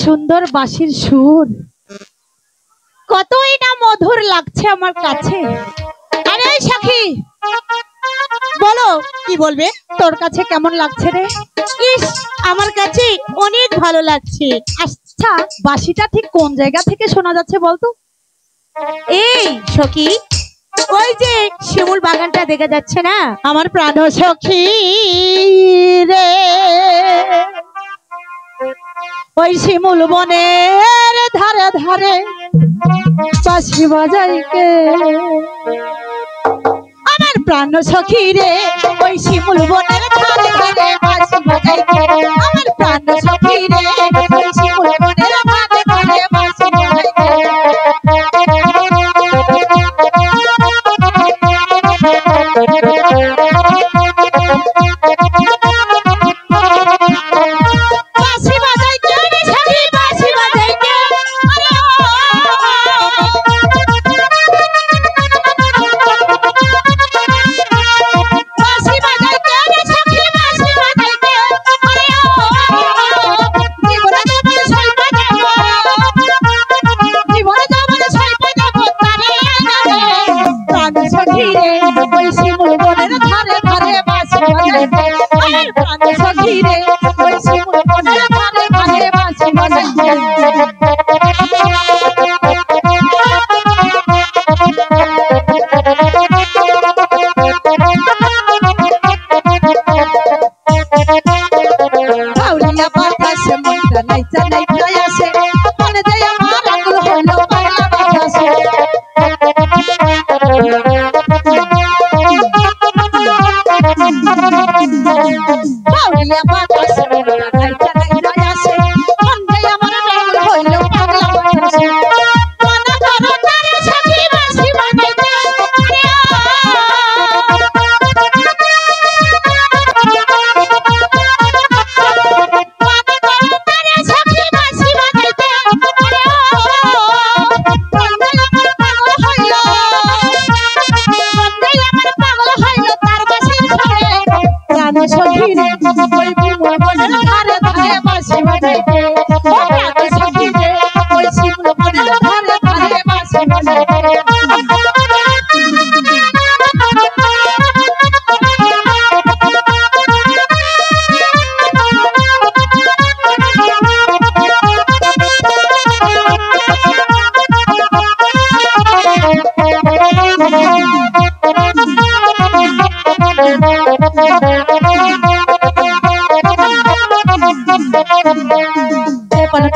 সুন্দর বাঁশির সুর, কতই না মধুর লাগছে আমার কাছে। আরে সখী, বলো কি বলবে? তোর কাছে কেমন লাগছে রে? ইস, আমার কাছে অনেক ভালো লাগছে। আচ্ছা, বাঁশিটা ঠিক কোন জায়গা থেকে শোনা যাচ্ছে বলতো? এই সখী, ওই যে শিমুল বাগানটা দেখা যাচ্ছে না? আমার প্রাণ সখী রে, ওই শিমুল বনের ধারে ধারে বাঁশি বাজাই কে। আমার প্রাণ সখী রে, ওই শিমুল বনের ধারে ধারে বাঁশি বাজাই কে। আমার প্রাণ সখী রে, ওই শিমুল বনের ধারে ধারে বাঁশি বাজাই কে।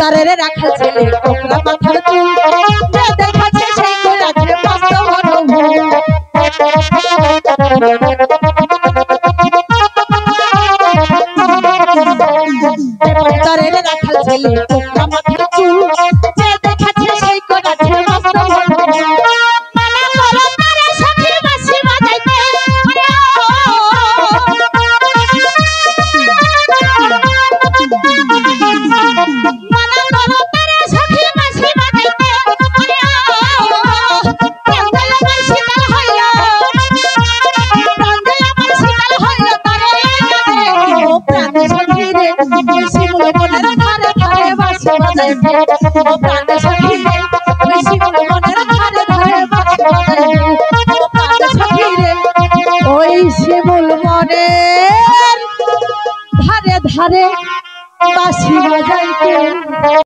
তারে রাখা ছেলে কোকড়া মাথার চুল, যে দেখাচ্ছে সেই কোলাছে মস্ত বড় ভুল। তারে রাখা ছেলে কোকড়া মাথার চুল, যে দেখাচ্ছে সেই কোলাছে মস্ত বড় ভুল। ওই শিমুল বনের ধারে ধারে বাঁশি বাজাইতে।